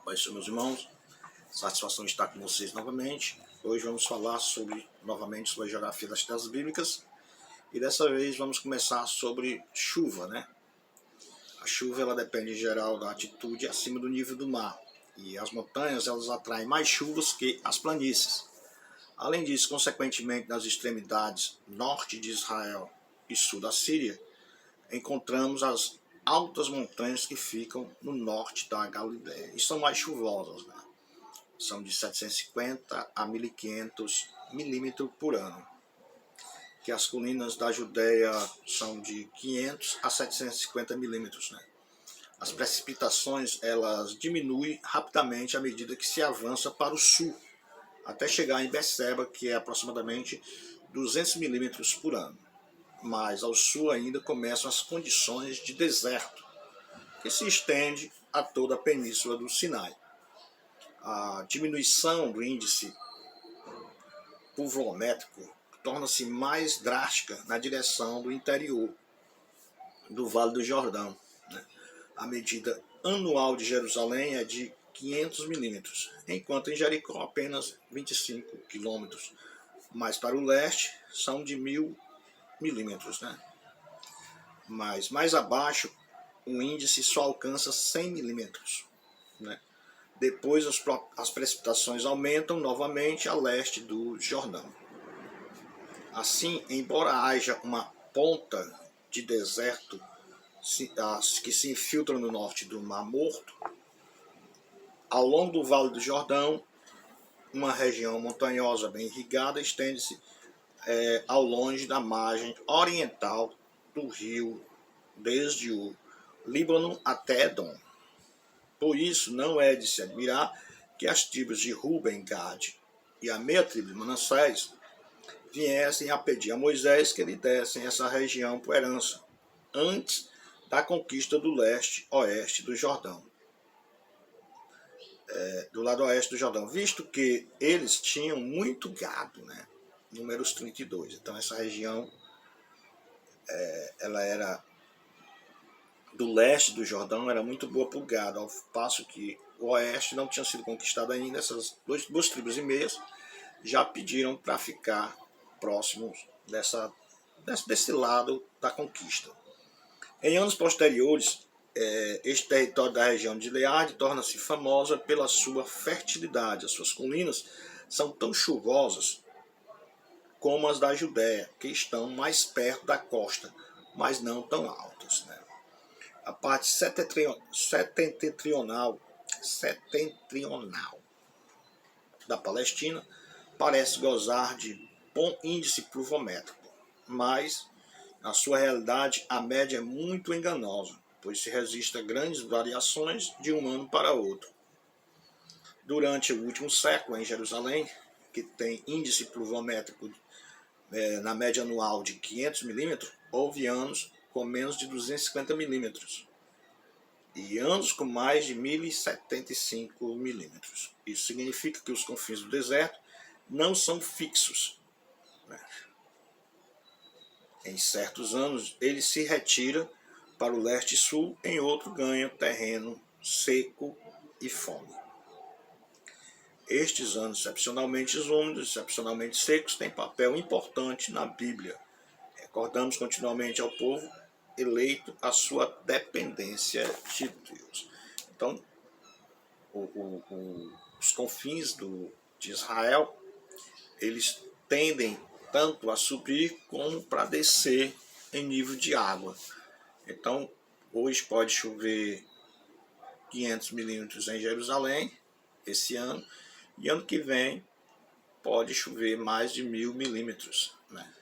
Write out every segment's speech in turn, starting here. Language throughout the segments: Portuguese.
Oi, meus irmãos, satisfação estar com vocês novamente. Hoje vamos falar novamente sobre a geografia das terras bíblicas e dessa vez vamos começar sobre chuva, né? A chuva ela depende em geral da altitude acima do nível do mar e as montanhas elas atraem mais chuvas que as planícies. Além disso, consequentemente, nas extremidades norte de Israel e sul da Síria, encontramos as altas montanhas que ficam no norte da Galileia e são mais chuvosas, né? São de 750 a 1500 milímetros por ano, que as colinas da Judéia são de 500 a 750 milímetros, né? As precipitações elas diminuem rapidamente à medida que se avança para o sul, até chegar em Beceba, que é aproximadamente 200 milímetros por ano. Mas ao sul ainda começam as condições de deserto, que se estende a toda a península do Sinai. A diminuição do índice pluviométrico torna-se mais drástica na direção do interior do Vale do Jordão, né? A medida anual de Jerusalém é de 500 milímetros, enquanto em Jericó apenas 25 quilômetros. Mais para o leste são de 1000 milímetros, né? Mas mais abaixo o índice só alcança 100 milímetros, né? Depois as precipitações aumentam novamente a leste do Jordão. Assim, embora haja uma ponta de deserto que se infiltra no norte do Mar Morto, ao longo do Vale do Jordão, uma região montanhosa bem irrigada estende-se ao longe da margem oriental do rio, desde o Líbano até Edom. Por isso, não é de se admirar que as tribos de Ruben, Gade e a meia tribo de Manassés viessem a pedir a Moisés que lhe dessem essa região por herança, antes da conquista do leste-oeste do Jordão. Do lado oeste do Jordão, visto que eles tinham muito gado, né? Números 32. Então essa região ela era do leste do Jordão, era muito boa para o gado, ao passo que o oeste não tinha sido conquistado ainda. Essas duas tribos e meias já pediram para ficar próximos desse lado da conquista. Em anos posteriores, este território da região de Gileade torna-se famosa pela sua fertilidade. As suas colinas são tão chuvosas como as da Judéia, que estão mais perto da costa, mas não tão altas, né? A parte setentrional da Palestina parece gozar de bom índice pluviométrico, mas, na sua realidade, a média é muito enganosa, pois se resiste a grandes variações de um ano para outro. Durante o último século, em Jerusalém, que tem índice pluviométrico na média anual de 500 milímetros, houve anos com menos de 250 milímetros e anos com mais de 1075 milímetros. Isso significa que os confins do deserto não são fixos, né? Em certos anos ele se retira para o leste e sul, em outro ganha terreno seco e fome. Estes anos excepcionalmente úmidos, excepcionalmente secos, têm papel importante na Bíblia. Recordamos continuamente ao povo eleito a sua dependência de Deus. Então, os confins de Israel, eles tendem tanto a subir como para descer em nível de água. Então, hoje pode chover 500 milímetros em Jerusalém, esse ano, e ano que vem pode chover mais de 1000 milímetros, né?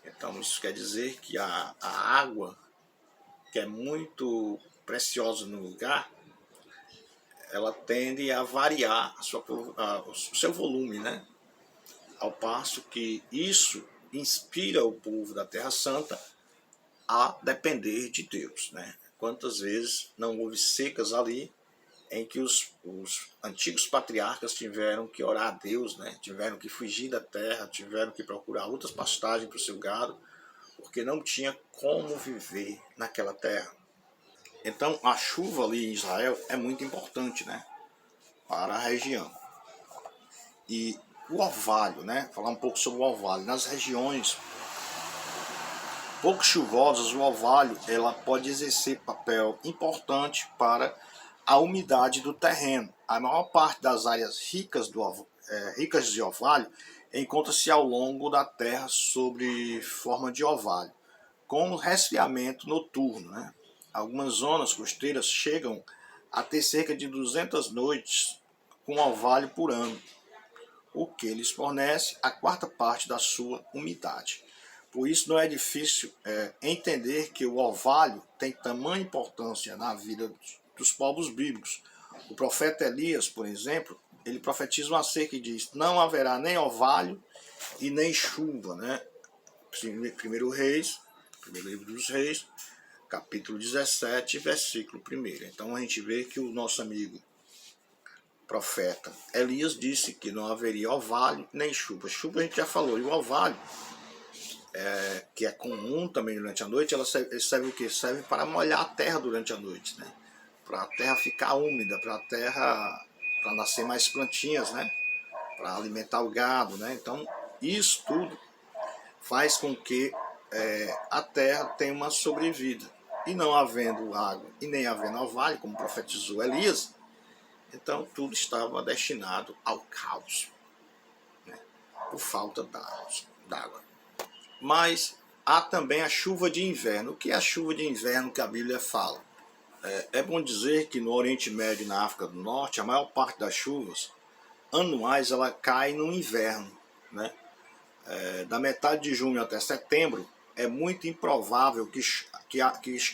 Então isso quer dizer que a água, que é muito preciosa no lugar, ela tende a variar o seu volume, né? Ao passo que isso inspira o povo da Terra Santa a depender de Deus, né? Quantas vezes não houve secas ali em que os antigos patriarcas tiveram que orar a Deus, né? Tiveram que fugir da terra, tiveram que procurar outras pastagens para o seu gado, porque não tinha como viver naquela terra. Então a chuva ali em Israel é muito importante, né, para a região. E o orvalho, né, falar um pouco sobre o orvalho. Nas regiões pouco chuvosas, o orvalho ela pode exercer papel importante para a umidade do terreno. A maior parte das áreas ricas de orvalho encontra-se ao longo da terra sob forma de orvalho, com resfriamento noturno, né? Algumas zonas costeiras chegam a ter cerca de 200 noites com orvalho por ano, o que lhes fornece a quarta parte da sua umidade. Por isso não é difícil entender que o orvalho tem tamanha importância na vida dos povos bíblicos. O profeta Elias, por exemplo, ele profetiza uma seca e diz: não haverá nem orvalho e nem chuva, né? Primeiro livro dos Reis, capítulo 17, versículo 1. Então a gente vê que o nosso amigo profeta Elias disse que não haveria orvalho nem chuva. Chuva a gente já falou, e o orvalho, que é comum também durante a noite, ela serve o quê? Serve para molhar a terra durante a noite, né? Para a terra ficar úmida, para nascer mais plantinhas, né? Para alimentar o gado, né? Então isso tudo faz com que a terra tenha uma sobrevida. E não havendo água e nem havendo orvalho, como profetizou Elias, então tudo estava destinado ao caos, né? Por falta d'água. Mas há também a chuva de inverno. O que é a chuva de inverno que a Bíblia fala? É bom dizer que no Oriente Médio e na África do Norte, a maior parte das chuvas anuais ela cai no inverno, né? Da metade de junho até setembro, é muito improvável que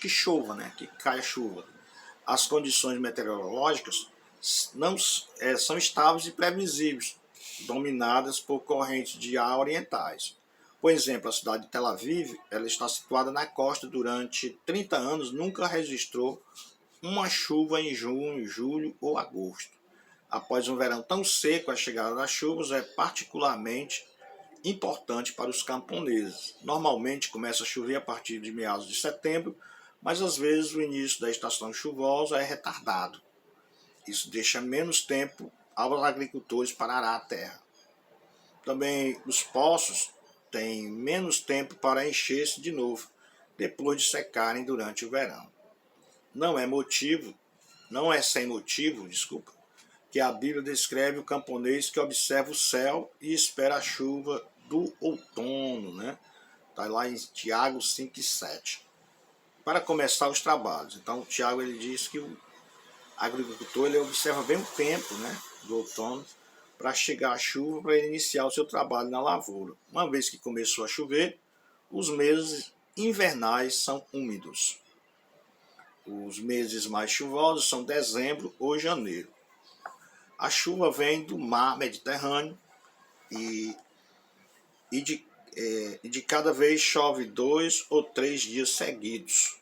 chova, né? Que caia chuva. As condições meteorológicas não são estáveis e previsíveis, dominadas por correntes de ar orientais. Por exemplo, a cidade de Tel Aviv, ela está situada na costa. Durante 30 anos nunca registrou uma chuva em junho, julho ou agosto. Após um verão tão seco, a chegada das chuvas é particularmente importante para os camponeses. Normalmente começa a chover a partir de meados de setembro, mas às vezes o início da estação chuvosa é retardado. Isso deixa menos tempo aos agricultores para arar a terra. Também os poços têm menos tempo para encher-se de novo, depois de secarem durante o verão. Não é sem motivo, que a Bíblia descreve o camponês que observa o céu e espera a chuva do outono, né? Está lá em Tiago 5 e 7. Para começar os trabalhos. Então, Tiago ele diz que o agricultor ele observa bem o tempo, né, do outono para chegar a chuva, para ele iniciar o seu trabalho na lavoura. Uma vez que começou a chover, os meses invernais são úmidos. Os meses mais chuvosos são dezembro ou janeiro. A chuva vem do mar Mediterrâneo e de cada vez chove 2 ou 3 dias seguidos,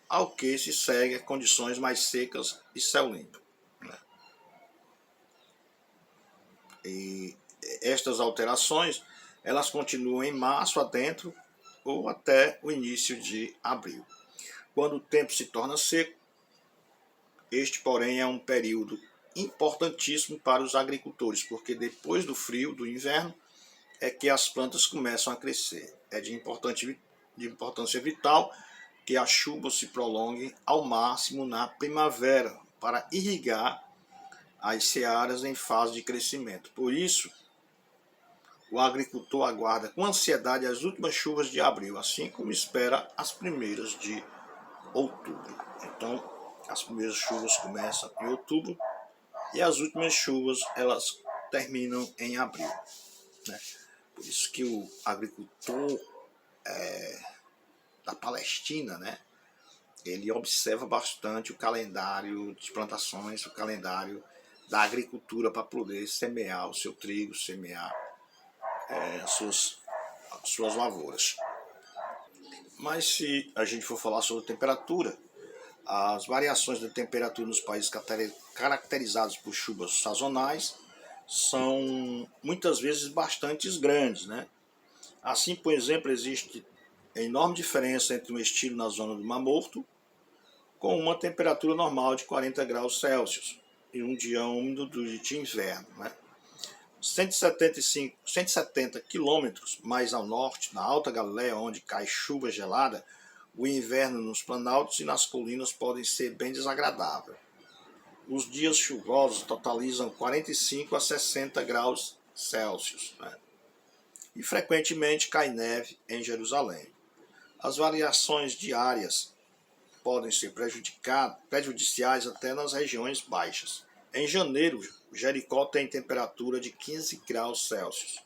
ao que se segue condições mais secas e céu limpo, né? E estas alterações elas continuam em março adentro ou até o início de abril. Quando o tempo se torna seco, este, porém, é um período importantíssimo para os agricultores, porque depois do frio do inverno é que as plantas começam a crescer. É de importância vital que a chuva se prolongue ao máximo na primavera para irrigar as searas em fase de crescimento. Por isso, o agricultor aguarda com ansiedade as últimas chuvas de abril, assim como espera as primeiras de outubro. Então, as primeiras chuvas começam em outubro e as últimas chuvas elas terminam em abril, né? Por isso que o agricultor da Palestina, né, ele observa bastante o calendário de plantações, o calendário da agricultura para poder semear o seu trigo, semear as suas lavouras. Mas se a gente for falar sobre temperatura, as variações da temperatura nos países caracterizados por chuvas sazonais são muitas vezes bastante grandes, né? Assim, por exemplo, existe enorme diferença entre um estilo na zona do Mar Morto, com uma temperatura normal de 40 graus Celsius e um dia úmido de inverno, né? 170 quilômetros mais ao norte, na Alta Galileia, onde cai chuva gelada, o inverno nos planaltos e nas colinas pode ser bem desagradável. Os dias chuvosos totalizam 45 a 60 graus Celsius, né? E frequentemente cai neve em Jerusalém. As variações diárias podem ser prejudiciais até nas regiões baixas. Em janeiro, Jericó tem temperatura de 15 graus Celsius,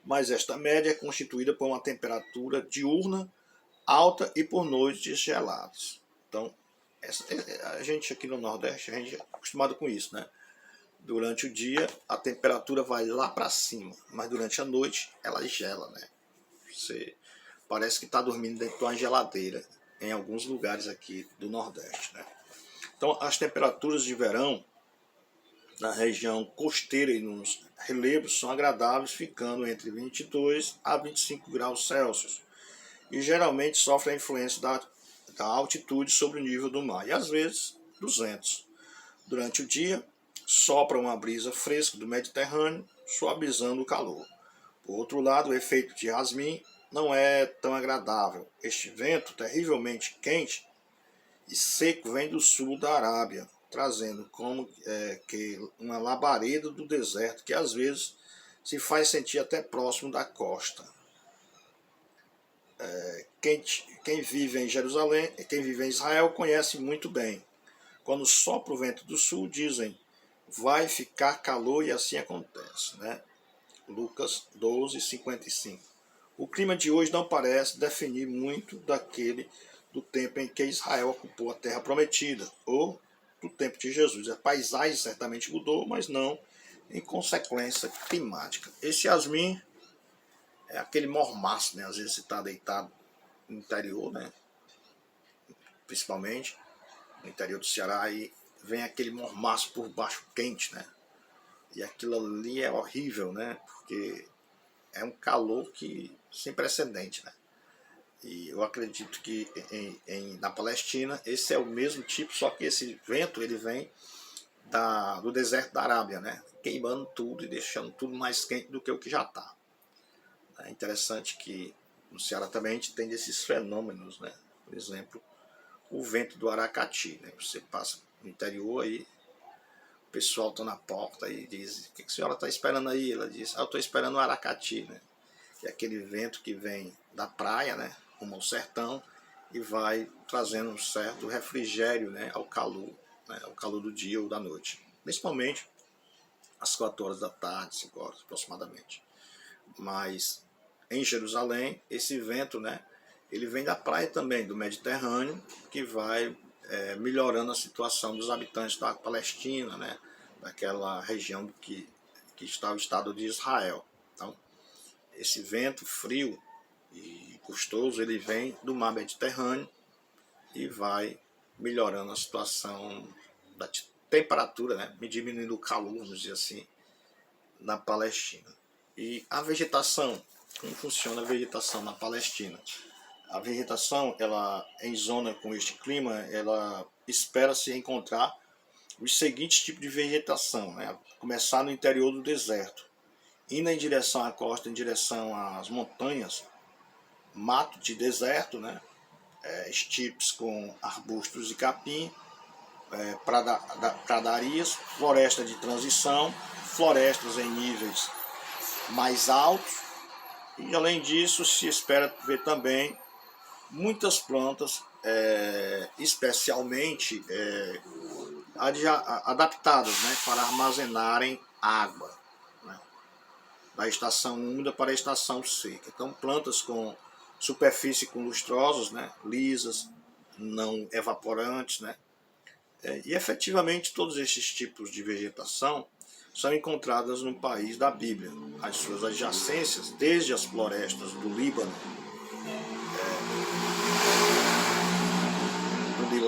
mas esta média é constituída por uma temperatura diurna alta e por noites geladas. Então, a gente aqui no Nordeste, a gente é acostumado com isso, né? Durante o dia, a temperatura vai lá para cima, mas durante a noite, ela gela, né? Você parece que está dormindo dentro de uma geladeira em alguns lugares aqui do Nordeste, né? Então, as temperaturas de verão na região costeira e nos relevos são agradáveis, ficando entre 22 a 25 graus Celsius, e geralmente sofrem a influência da altitude sobre o nível do mar, e às vezes 200. Durante o dia, sopra uma brisa fresca do Mediterrâneo, suavizando o calor. Por outro lado, o efeito de Yasmin não é tão agradável. Este vento terrivelmente quente e seco vem do sul da Arábia, trazendo como que uma labareda do deserto que às vezes se faz sentir até próximo da costa. Quem vive em Jerusalém, quem vive em Israel conhece muito bem. Quando sopra o vento do sul, dizem, vai ficar calor, e assim acontece, né? Lucas 12, 55. O clima de hoje não parece definir muito daquele do tempo em que Israel ocupou a terra prometida, ou do tempo de Jesus. A paisagem certamente mudou, mas não em consequência climática. Esse Yasmin é aquele mormaço, né? Às vezes você está deitado no interior, né? Principalmente no interior do Ceará, e vem aquele mormaço por baixo quente, né? E aquilo ali é horrível, né? Porque é um calor sem precedente, né? E eu acredito que na Palestina esse é o mesmo tipo, só que esse vento ele vem do deserto da Arábia, né? Queimando tudo e deixando tudo mais quente do que o que já está. É interessante que no Ceará também a gente tem esses fenômenos, né? Por exemplo, o vento do Aracati, né? Você passa no interior aí, o pessoal está na porta e diz, o que a senhora está esperando aí? Ela diz, eu estou esperando o Aracati, né? É aquele vento que vem da praia, né? Rumo ao sertão, e vai trazendo um certo refrigério, né? Ao calor, né? Ao calor do dia ou da noite. Principalmente às 4 horas da tarde, 5 horas aproximadamente. Mas em Jerusalém, esse vento, né? Ele vem da praia também, do Mediterrâneo, que vai melhorando a situação dos habitantes da Palestina, né? Daquela região que está o Estado de Israel. Então, esse vento frio e custoso, ele vem do mar Mediterrâneo e vai melhorando a situação da temperatura, né? Diminuindo o calor, vamos dizer assim, na Palestina. E a vegetação, como funciona a vegetação na Palestina? A vegetação, ela em zona com este clima, ela espera se encontrar os seguintes tipos de vegetação, né? Começar no interior do deserto, indo em direção à costa, em direção às montanhas, mato de deserto, né? Estipes com arbustos e capim, pradarias, floresta de transição, florestas em níveis mais altos, e além disso se espera ver também muitas plantas especialmente adaptadas, né, para armazenarem água, né, da estação úmida para a estação seca. Então plantas com superfície com lustrosas, né, lisas, não evaporantes, né, e efetivamente todos esses tipos de vegetação são encontradas no país da Bíblia. As suas adjacências, desde as florestas do Líbano,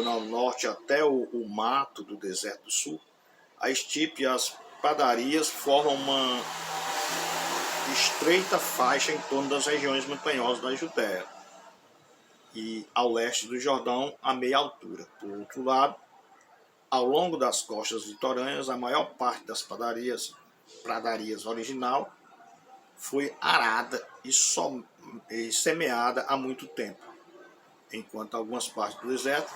ao norte até o mato do deserto do sul, a estipe e as pradarias formam uma estreita faixa em torno das regiões montanhosas da Judéia. e ao leste do Jordão a meia altura. Por outro lado, ao longo das costas litorâneas, a maior parte das pradarias original foi arada e semeada há muito tempo, enquanto algumas partes do deserto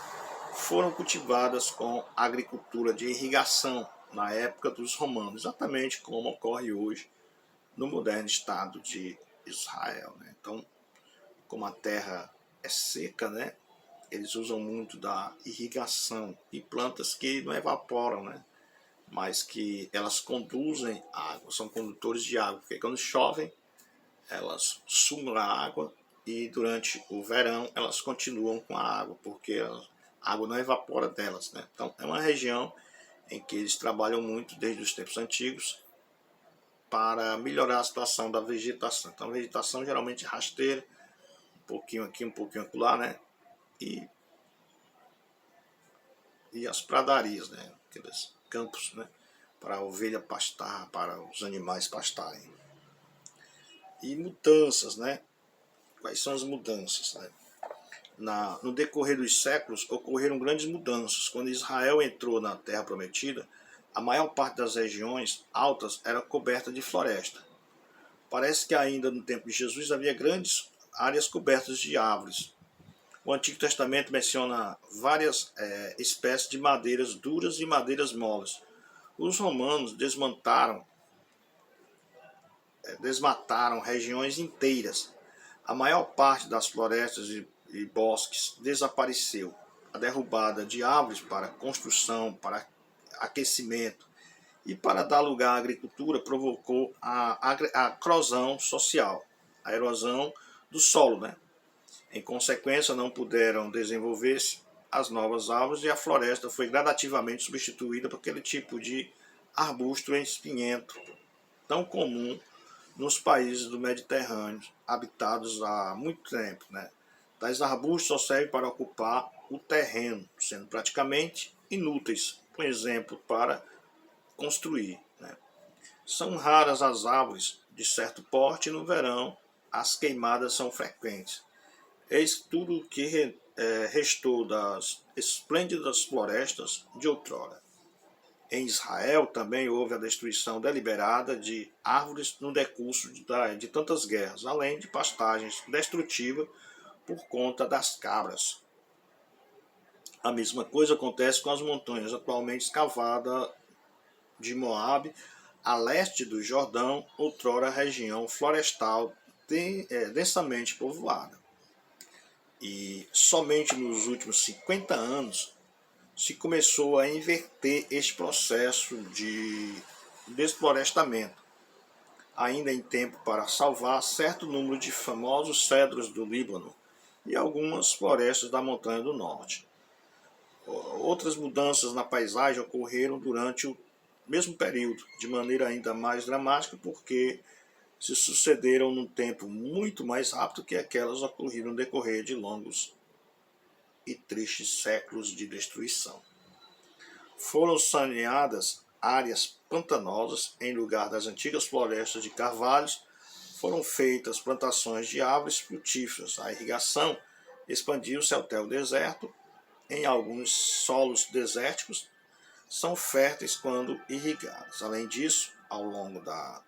foram cultivadas com agricultura de irrigação na época dos romanos, exatamente como ocorre hoje no moderno Estado de Israel, né? Então, como a terra é seca, né, eles usam muito da irrigação e plantas que não evaporam, né, mas que elas conduzem água, são condutores de água, porque quando chovem, elas sugam a água e durante o verão elas continuam com a água, porque a água não evapora delas, né? Então é uma região em que eles trabalham muito desde os tempos antigos para melhorar a situação da vegetação. Então a vegetação geralmente rasteira, um pouquinho aqui, um pouquinho acolá, né? E as pradarias, né? Aqueles campos, né? Para a ovelha pastar, para os animais pastarem. E mudanças, né? Quais são as mudanças, né? No decorrer dos séculos ocorreram grandes mudanças. Quando Israel entrou na Terra Prometida, a maior parte das regiões altas era coberta de floresta. Parece que ainda no tempo de Jesus havia grandes áreas cobertas de árvores. O Antigo Testamento menciona várias espécies de madeiras duras e madeiras moles. Os romanos desmataram regiões inteiras. A maior parte das florestas e bosques desapareceu. A derrubada de árvores para construção, para aquecimento e para dar lugar à agricultura provocou a corrosão social, a erosão do solo, né? Em consequência, não puderam desenvolver-se as novas árvores e a floresta foi gradativamente substituída por aquele tipo de arbusto espinhento tão comum nos países do Mediterrâneo, habitados há muito tempo, né? Tais arbustos só servem para ocupar o terreno, sendo praticamente inúteis, por exemplo, para construir, né? São raras as árvores de certo porte e no verão as queimadas são frequentes. Eis tudo o que restou das esplêndidas florestas de outrora. Em Israel também houve a destruição deliberada de árvores no decurso de tantas guerras, além de pastagens destrutivas por conta das cabras. A mesma coisa acontece com as montanhas atualmente escavadas de Moabe, a leste do Jordão, outrora região florestal densamente povoada. E somente nos últimos 50 anos se começou a inverter este processo de desflorestamento, ainda em tempo para salvar certo número de famosos cedros do Líbano e algumas florestas da Montanha do Norte. Outras mudanças na paisagem ocorreram durante o mesmo período, de maneira ainda mais dramática, porque se sucederam num tempo muito mais rápido que aquelas ocorridas no decorrer de longos e tristes séculos de destruição. Foram saneadas áreas pantanosas em lugar das antigas florestas de carvalhos, foram feitas plantações de árvores frutíferas. A irrigação expandiu-se até o deserto. Em alguns solos desérticos são férteis quando irrigados. Além disso, ao longo da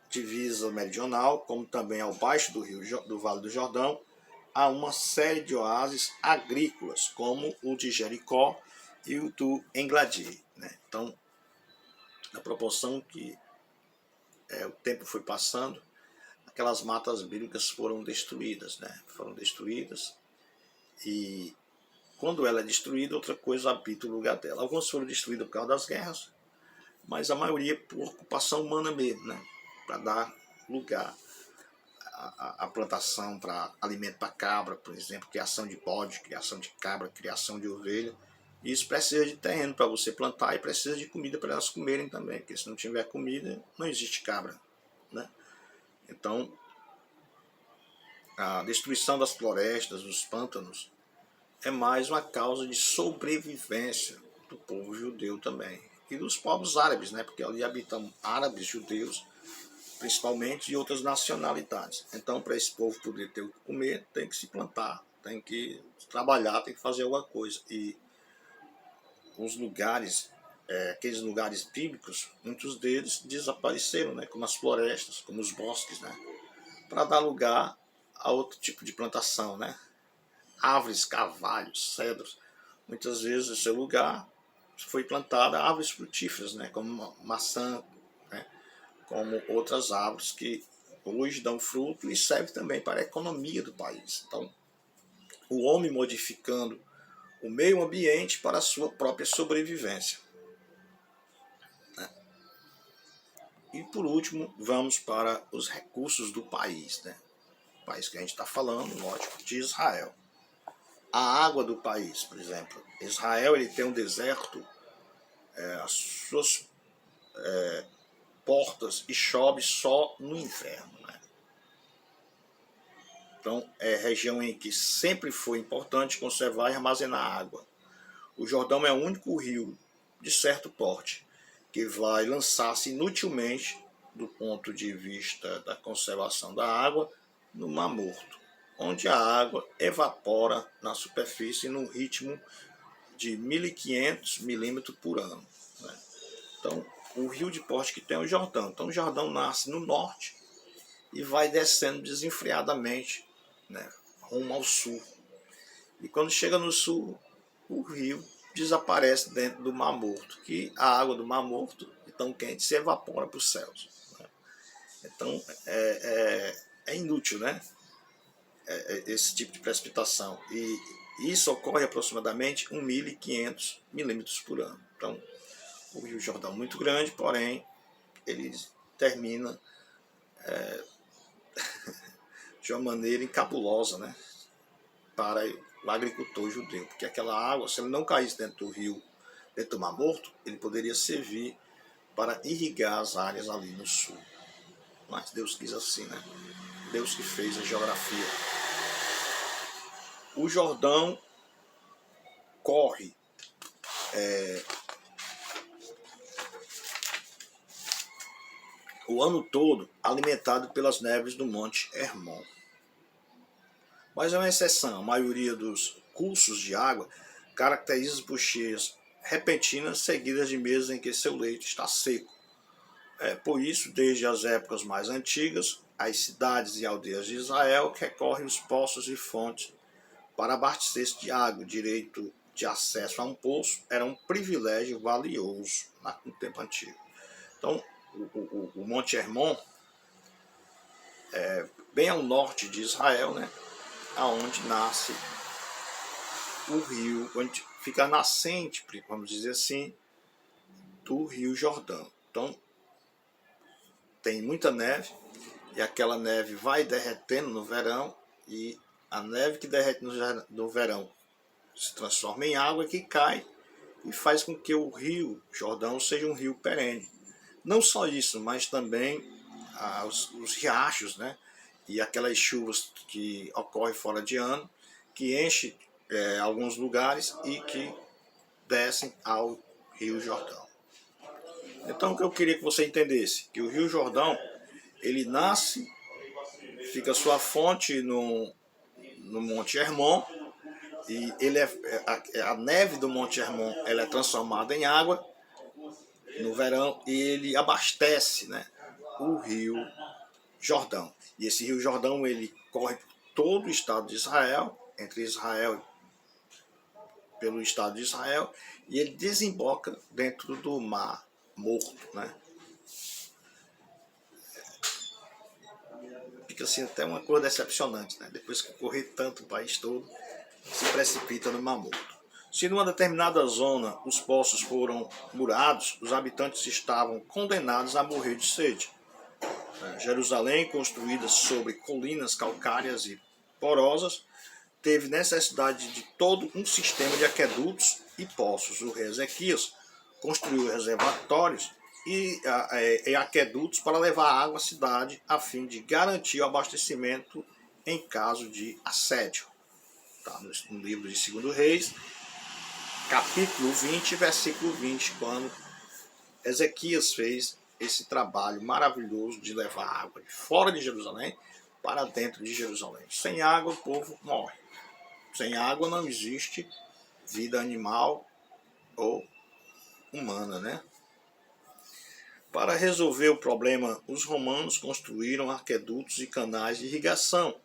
divisa meridional, como também ao baixo do Vale do Jordão, há uma série de oásis agrícolas, como o de Jericó e o do Engladi, né? Então, na proporção que o tempo foi passando, aquelas matas bíblicas foram destruídas, né? Foram destruídas e quando ela é destruída, outra coisa habita o lugar dela. Algumas foram destruídas por causa das guerras, mas a maioria por ocupação humana mesmo, né? Para dar lugar à plantação, para alimento para cabra, por exemplo, criação de bode, criação de cabra, criação de ovelha. Isso precisa de terreno para você plantar e precisa de comida para elas comerem também, porque se não tiver comida, não existe cabra, né? Então, a destruição das florestas, dos pântanos, é mais uma causa de sobrevivência do povo judeu também. E dos povos árabes, né? Porque ali habitam árabes, judeus, principalmente de outras nacionalidades. Então, para esse povo poder ter o que comer, tem que se plantar, tem que trabalhar, tem que fazer alguma coisa. E os lugares, aqueles lugares bíblicos, muitos deles desapareceram, né? Como as florestas, como os bosques, né? Para dar lugar a outro tipo de plantação, né? Árvores, carvalhos, cedros. Muitas vezes, no seu lugar, foi plantada árvores frutíferas, né? Como maçã, né? Como outras árvores que hoje dão fruto e servem também para a economia do país. Então, o homem modificando o meio ambiente para a sua própria sobrevivência. E por último, vamos para os recursos do país, né? O país que a gente está falando, lógico, de Israel. A água do país, por exemplo. Israel ele tem um deserto, as suas portas, e chove só no inverno, né? Então, é região em que sempre foi importante conservar e armazenar água. O Jordão é o único rio de certo porte que vai lançar-se inutilmente, do ponto de vista da conservação da água, no Mar Morto, onde a água evapora na superfície num ritmo de 1.500 milímetros por ano, né? Então, o rio de porte que tem é o Jordão. Então, o Jordão nasce no norte e vai descendo desenfreadamente, né, rumo ao sul. E quando chega no sul, o rio desaparece dentro do Mar Morto, que a água do Mar Morto, tão quente, se evapora para os céus, né? Então, é inútil, né? Esse tipo de precipitação. E isso ocorre aproximadamente 1.500 milímetros por ano. Então, o Rio Jordão é muito grande, porém, ele termina de uma maneira encabulosa, né, para o agricultor judeu, porque aquela água, se ele não caísse dentro do rio, dentro do Mar Morto, ele poderia servir para irrigar as áreas ali no sul. Mas Deus quis assim, né? Deus que fez a geografia. O Jordão corre o ano todo alimentado pelas neves do Monte Hermon. Mas é uma exceção. A maioria dos cursos de água caracteriza-se por cheias repentinas seguidas de meses em que seu leito está seco. Por isso, desde as épocas mais antigas, as cidades e aldeias de Israel recorrem aos poços e fontes para abastecer-se de água. O direito de acesso a um poço era um privilégio valioso no tempo antigo. Então, o Monte Hermon é bem ao norte de Israel, né, aonde nasce o rio, onde fica a nascente, vamos dizer assim, do Rio Jordão. Então, tem muita neve, e aquela neve vai derretendo no verão, e a neve que derrete no verão se transforma em água que cai e faz com que o Rio Jordão seja um rio perene. Não só isso, mas também os riachos, né? E aquelas chuvas que ocorrem fora de ano, que enchem alguns lugares e que descem ao Rio Jordão. Então, o que eu queria que você entendesse, que o Rio Jordão, ele nasce, fica sua fonte no Monte Hermon, e a neve do Monte Hermon ela é transformada em água no verão, e ele abastece, né, o Rio Jordão. E esse Rio Jordão ele corre por todo o estado de Israel, entre Israel pelo estado de Israel, e ele desemboca dentro do Mar Morto, né? Fica assim até uma coisa decepcionante, né? Depois que correr tanto o país todo, se precipita no Mar Morto. Se numa determinada zona os poços foram murados, os habitantes estavam condenados a morrer de sede. Jerusalém, construída sobre colinas calcárias e porosas, teve necessidade de todo um sistema de aquedutos e poços. O rei Ezequias construiu reservatórios e aquedutos para levar água à cidade, a fim de garantir o abastecimento em caso de assédio. Tá no livro de 2 Reis, capítulo 20, versículo 20, quando Ezequias fez esse trabalho maravilhoso de levar água de fora de Jerusalém para dentro de Jerusalém. Sem água o povo morre. Sem água não existe vida animal ou humana, né? Para resolver o problema, os romanos construíram aquedutos e canais de irrigação.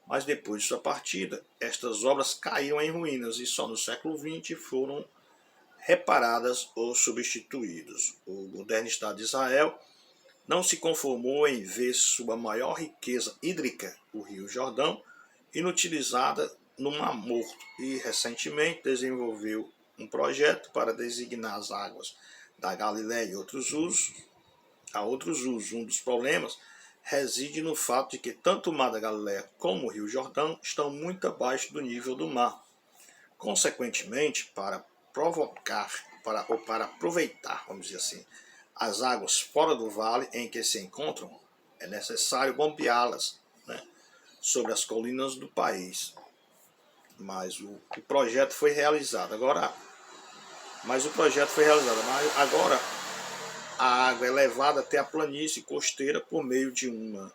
Mas depois de sua partida, estas obras caíram em ruínas e só no século XX foram reparadas ou substituídos. O moderno Estado de Israel não se conformou em ver sua maior riqueza hídrica, o Rio Jordão, inutilizada no Mar Morto e recentemente desenvolveu um projeto para designar as águas da Galileia e outros usos. Um dos problemas reside no fato de que tanto o Mar da Galileia como o Rio Jordão estão muito abaixo do nível do mar. Consequentemente, para aproveitar, vamos dizer assim, as águas fora do vale em que se encontram, é necessário bombeá-las, né, sobre as colinas do país. Mas o projeto foi realizado. Agora a água é levada até a planície costeira por meio de uma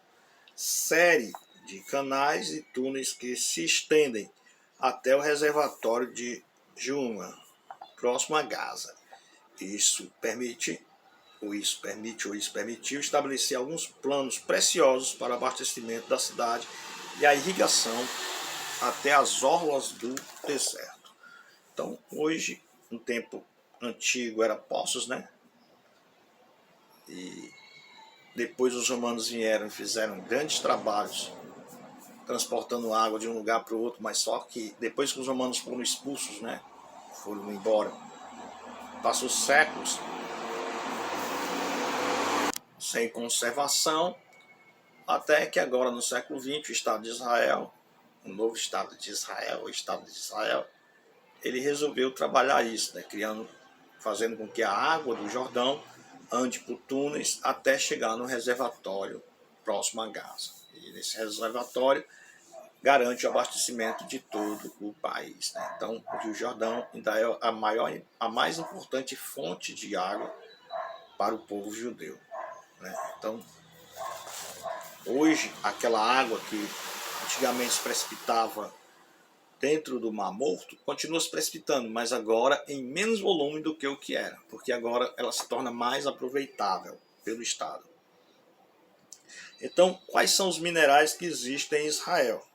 série de canais e túneis que se estendem até o reservatório de Juma, próximo a Gaza. Isso permitiu estabelecer alguns planos preciosos para o abastecimento da cidade e a irrigação até as orlas do deserto. Então, hoje, no tempo antigo, era poços, né? E depois os romanos vieram e fizeram grandes trabalhos transportando água de um lugar para o outro, mas só que depois que os romanos foram expulsos, né, foram embora, passou séculos sem conservação, até que agora no século XX o Estado de Israel, o novo Estado de Israel, ele resolveu trabalhar isso, né, fazendo com que a água do Jordão ande por túneis até chegar no reservatório próximo a Gaza. E nesse reservatório garante o abastecimento de todo o país, né? Então, o Rio Jordão ainda é a mais importante fonte de água para o povo judeu, né? Então, hoje, aquela água que antigamente se precipitava dentro do Mar Morto continua se precipitando, mas agora em menos volume do que o que era, porque agora ela se torna mais aproveitável pelo Estado. Então, quais são os minerais que existem em Israel?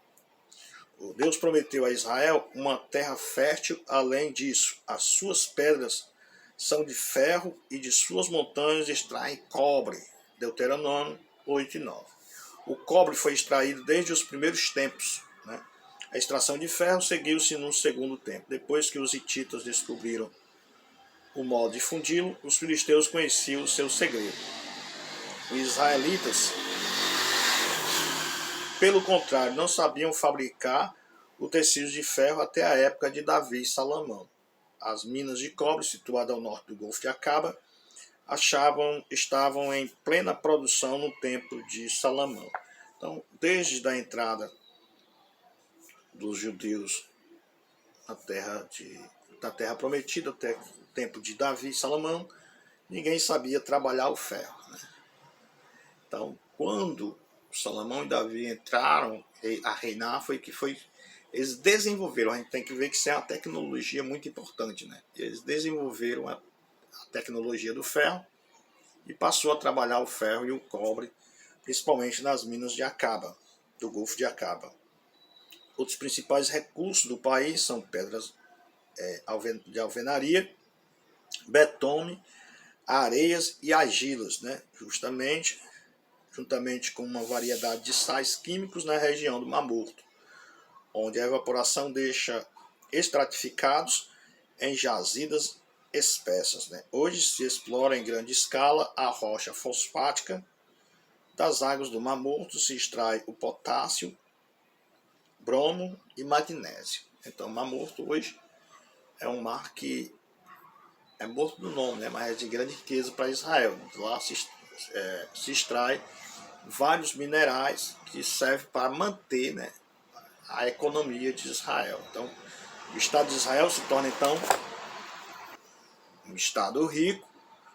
Deus prometeu a Israel uma terra fértil. Além disso, as suas pedras são de ferro e de suas montanhas extraem cobre. Deuteronômio 8:9. O cobre foi extraído desde os primeiros tempos, né? A extração de ferro seguiu-se no segundo tempo. Depois que os hititas descobriram o modo de fundi-lo, os filisteus conheciam o seu segredo. Os israelitas, pelo contrário, não sabiam fabricar o tecido de ferro até a época de Davi e Salomão. As minas de cobre, situadas ao norte do Golfo de Acaba, estavam em plena produção no tempo de Salomão. Então, desde a entrada dos judeus na terra prometida até o tempo de Davi e Salomão, ninguém sabia trabalhar o ferro, né? Então, quando Salomão e Davi entraram a reinar, eles desenvolveram. A gente tem que ver que isso é uma tecnologia muito importante, né? Eles desenvolveram a tecnologia do ferro e passou a trabalhar o ferro e o cobre, principalmente nas minas de Acaba, do Golfo de Acaba. Outros principais recursos do país são pedras de alvenaria, betume, areias e argilas, né? Juntamente com uma variedade de sais químicos na região do Mar Morto, onde a evaporação deixa estratificados em jazidas espessas, né? Hoje se explora em grande escala a rocha fosfática. Das águas do Mar Morto se extrai o potássio, bromo e magnésio. Então, o Mar Morto hoje é um mar que é morto do nome, né? Mas é de grande riqueza para Israel. Lá se extrai vários minerais que servem para manter, né, a economia de Israel. Então, o Estado de Israel se torna, então, um Estado rico,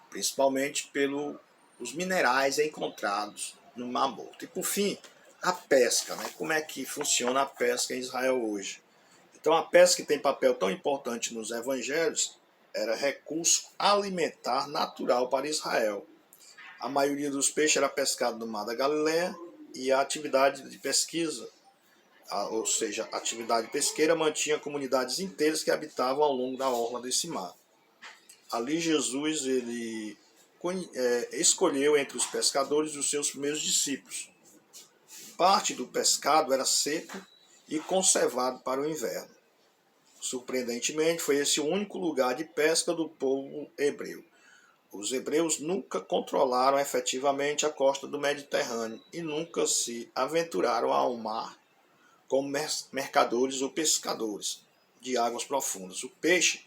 principalmente pelo os minerais encontrados no Mar Morto. E por fim, a pesca, né? Como é que funciona a pesca em Israel hoje? Então a pesca, que tem papel tão importante nos evangelhos, era recurso alimentar natural para Israel. A maioria dos peixes era pescado no Mar da Galileia e a atividade de pesquisa, ou seja, a atividade pesqueira, mantinha comunidades inteiras que habitavam ao longo da orla desse mar. Ali Jesus escolheu entre os pescadores os seus primeiros discípulos. Parte do pescado era seco e conservado para o inverno. Surpreendentemente, foi esse o único lugar de pesca do povo hebreu. Os hebreus nunca controlaram efetivamente a costa do Mediterrâneo e nunca se aventuraram ao mar como mercadores ou pescadores de águas profundas. O peixe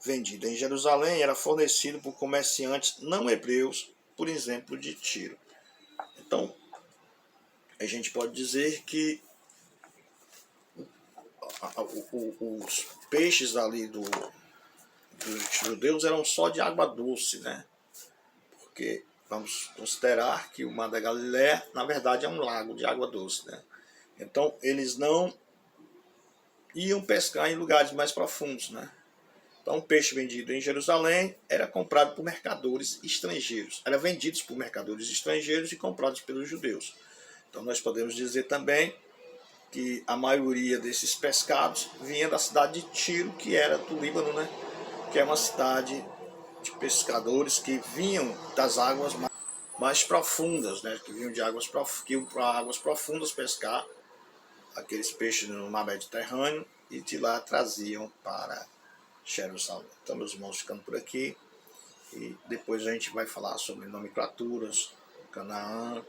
vendido em Jerusalém era fornecido por comerciantes não hebreus, por exemplo, de Tiro. Então, a gente pode dizer que os peixes ali dos judeus eram só de água doce, né? Porque vamos considerar que o Mar da Galileia, na verdade, é um lago de água doce, né? Então, eles não iam pescar em lugares mais profundos, né? Então, o peixe vendido em Jerusalém era comprado por mercadores estrangeiros. Era vendido por mercadores estrangeiros e comprados pelos judeus. Então, nós podemos dizer também que a maioria desses pescados vinha da cidade de Tiro, que era do Líbano, né? Que é uma cidade de pescadores que vinham das águas mais profundas, né? Que vinham de que iam para águas profundas pescar aqueles peixes no mar Mediterrâneo e de lá traziam para Jerusalém. Então, meus irmãos, ficando por aqui, e depois a gente vai falar sobre nomenclaturas, Canaã,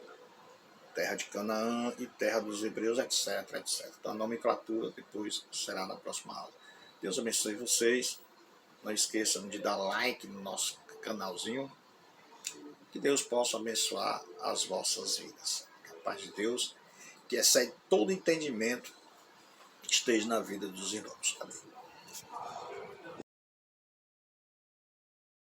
terra de Canaã e terra dos hebreus, etc, etc. Então a nomenclatura depois será na próxima aula. Deus abençoe vocês. Não esqueçam de dar like no nosso canalzinho. Que Deus possa abençoar as vossas vidas. Que a paz de Deus, que excede todo entendimento, esteja na vida dos irmãos. Amém.